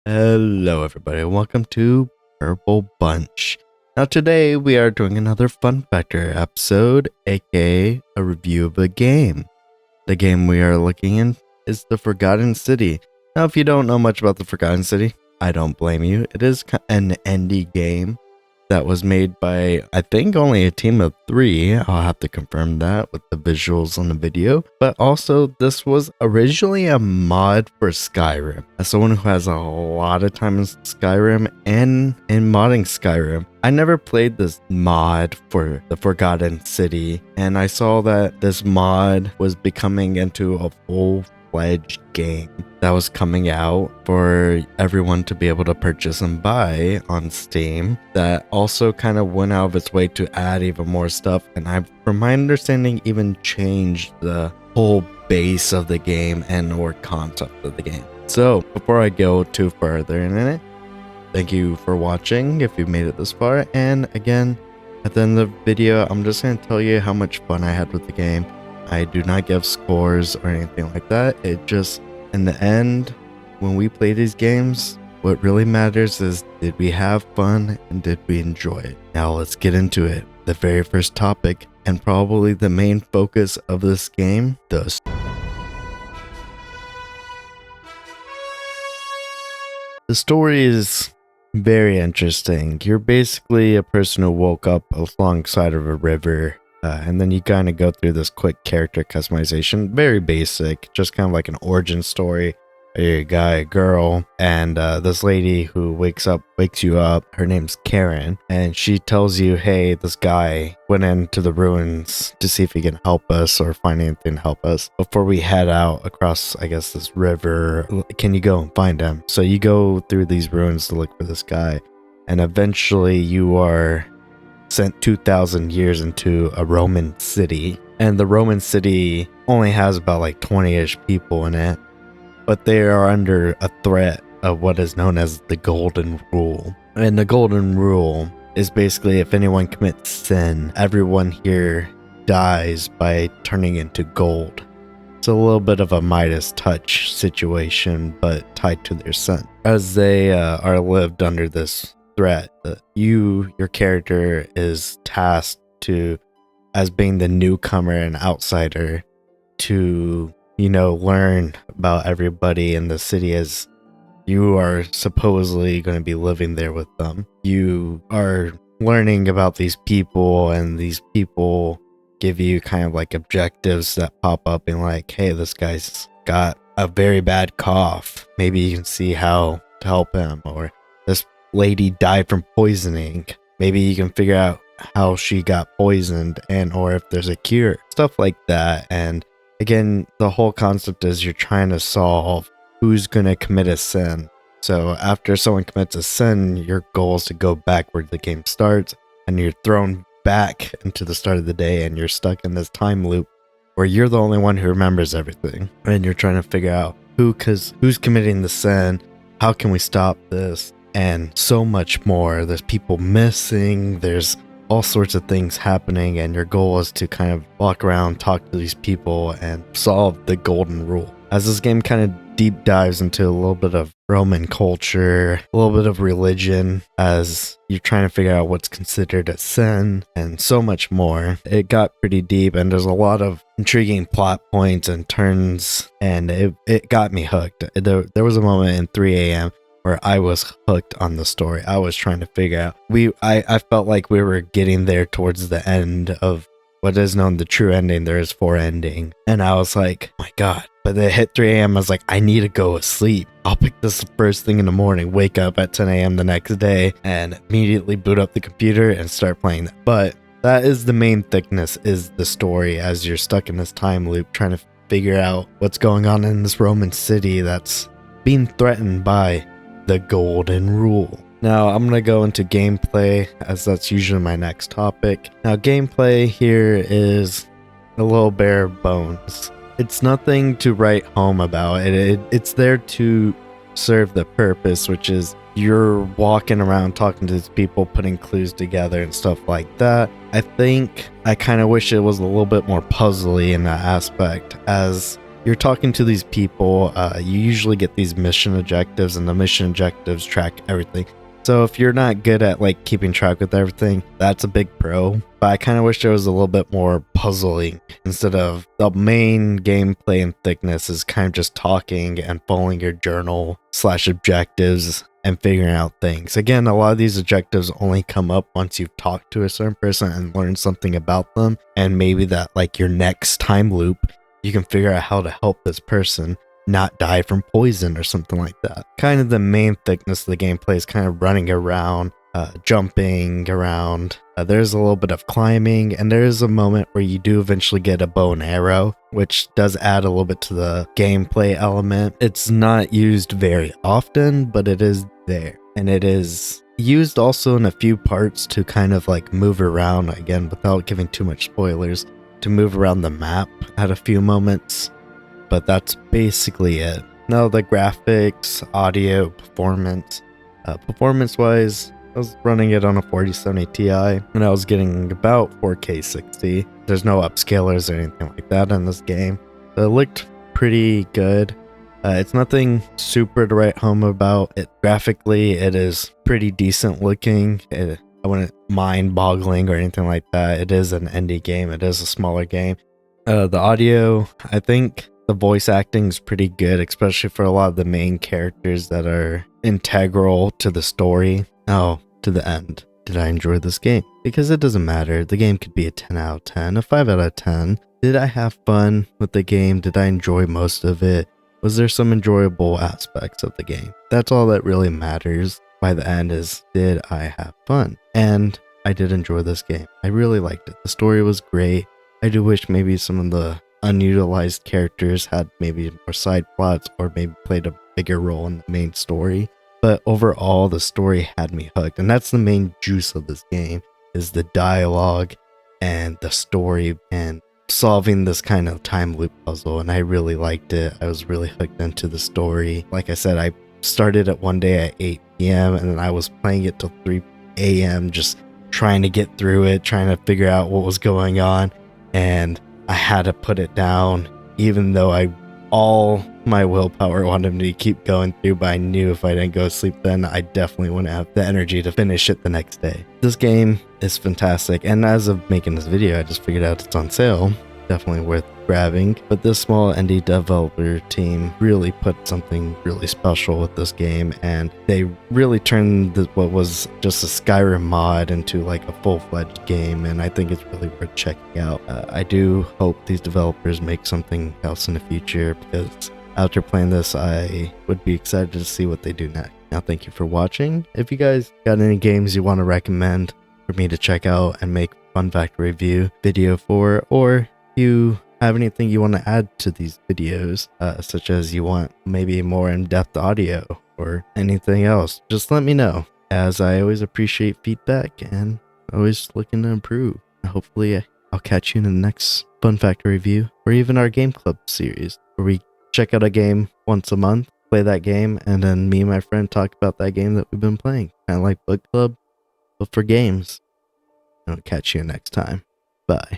Hello everybody, and welcome to Purple Bunch. Now today we are doing another Fun Factor episode, aka a review of a game. The game we are looking in is The Forgotten City. Now if you don't know much about The Forgotten City, I don't blame you. It is an indie game that was made by, I think, only a team of 3. I'll have to confirm that with the visuals on the video. But also, this was originally a mod for Skyrim. As someone who has a lot of time in Skyrim and in modding Skyrim, I never played this mod for The Forgotten City, and I saw that this mod was becoming into a full-fledged game that was coming out for everyone to be able to purchase and buy on Steam, that also kind of went out of its way to add even more stuff, and I, from my understanding, even changed the whole base of the game and or concept of the game. So before I go too further in it, thank you for watching if you've made it this far, and again, at the end of the video, I'm just going to tell you how much fun I had with the game. I do not give scores or anything like that. It just, in the end, when we play these games, what really matters is, did we have fun and did we enjoy it? Now let's get into it. The very first topic, and probably the main focus of this game, the story is very interesting. You're basically a person who woke up alongside of a river, and then you kind of go through this quick character customization. Very basic, just kind of like an origin story. A guy, a girl, and this lady who wakes you up. Her name's Karen, and she tells you, hey, this guy went into the ruins to see if he can help us or find anything to help us before we head out across, I guess, this river. Can you go and find him? So you go through these ruins to look for this guy, and eventually you are sent 2,000 years into a Roman city, and the Roman city only has about like 20-ish people in it, but they are under a threat of what is known as the Golden Rule. And the Golden Rule is basically, if anyone commits sin, everyone here dies by turning into gold. It's a little bit of a Midas touch situation, but tied to their sin. As they are lived under this threat, your character is tasked to, as being the newcomer and outsider, to learn about everybody in the city, as you are supposedly going to be living there with them. You are learning about these people, and these people give you kind of like objectives that pop up and like, hey, this guy's got a very bad cough. Maybe you can see how to help him. Or this lady died from poisoning. Maybe you can figure out how she got poisoned, and or if there's a cure. Stuff like that. And again, the whole concept is you're trying to solve who's going to commit a sin. So after someone commits a sin, your goal is to go back where the game starts, and you're thrown back into the start of the day, and you're stuck in this time loop where you're the only one who remembers everything. And you're trying to figure out who's committing the sin, how can we stop this, and so much more. There's people missing, there's all sorts of things happening, and your goal is to kind of walk around, talk to these people, and solve the Golden Rule. As this game kind of deep dives into a little bit of Roman culture, a little bit of religion, as you're trying to figure out what's considered a sin, and so much more. It got pretty deep, and there's a lot of intriguing plot points and turns, and it got me hooked. There was a moment in 3 a.m. where I was hooked on the story. I was trying to figure out. I felt like we were getting there towards the end of what is known the true ending. There is 4 ending. And I was like, oh my God. But it hit 3 a.m. I was like, I need to go to sleep. I'll pick this first thing in the morning, wake up at 10 a.m. the next day, and immediately boot up the computer and start playing that. But that is the main thickness, is the story, as you're stuck in this time loop trying to figure out what's going on in this Roman city that's being threatened by the Golden Rule. Now I'm gonna go into gameplay, as that's usually my next topic. Now gameplay here is a little bare bones. It's nothing to write home about. It's there to serve the purpose, which is you're walking around talking to these people, putting clues together and stuff like that. I think I kind of wish it was a little bit more puzzly in that aspect, as you're talking to these people. You usually get these mission objectives, and the mission objectives track everything. So if you're not good at like keeping track with everything, that's a big pro. But I kind of wish there was a little bit more puzzling instead of the main gameplay and thickness is kind of just talking and following your journal / objectives and figuring out things. Again, a lot of these objectives only come up once you've talked to a certain person and learned something about them. And maybe that like your next time loop, you can figure out how to help this person not die from poison or something like that. Kind of the main thickness of the gameplay is kind of running around, jumping around. There's a little bit of climbing, and there is a moment where you do eventually get a bow and arrow, which does add a little bit to the gameplay element. It's not used very often, but it is there. And it is used also in a few parts to kind of like move around, again, without giving too much spoilers, to move around the map at a few moments. But that's basically it. Now the graphics, audio, performance. Performance-wise, I was running it on a 4070 Ti, and I was getting about 4K 60. There's no upscalers or anything like that in this game. It looked pretty good. It's nothing super to write home about. Graphically, it is pretty decent looking. I wouldn't mind boggling or anything like that. It is an indie game. It is a smaller game. The audio, I think the voice acting is pretty good, especially for a lot of the main characters that are integral to the story. Oh, to the end. Did I enjoy this game? Because it doesn't matter. The game could be a 10 out of 10, a 5 out of 10. Did I have fun with the game? Did I enjoy most of it? Was there some enjoyable aspects of the game? That's all that really matters by the end is, did I have fun? And I did enjoy this game. I really liked it. The story was great. I do wish maybe some of the unutilized characters had maybe more side plots or maybe played a bigger role in the main story. But overall, the story had me hooked. And that's the main juice of this game, is the dialogue and the story and solving this kind of time loop puzzle. And I really liked it. I was really hooked into the story. Like I said, I started it one day at 8 p.m. and then I was playing it till 3 a.m. just trying to get through it, trying to figure out what was going on. And I had to put it down, even though all my willpower wanted me to keep going through, but I knew if I didn't go to sleep then, I definitely wouldn't have the energy to finish it the next day. This game is fantastic, and as of making this video, I just figured out it's on sale. Definitely worth grabbing. But this small indie developer team really put something really special with this game, and they really turned what was just a Skyrim mod into like a full-fledged game, and I think it's really worth checking out. I do hope these developers make something else in the future, because after playing this, I would be excited to see what they do next. Now, thank you for watching. If you guys got any games you want to recommend for me to check out and make fun fact review video for, or you have anything you want to add to these videos, such as you want maybe more in-depth audio or anything else, just let me know, as I always appreciate feedback and always looking to improve. Hopefully I'll catch you in the next Fun Fact review, or even our Game Club series, where we check out a game once a month, play that game, and then me and my friend talk about that game that we've been playing. Kind of like book club, but for games. I'll catch you next time. Bye.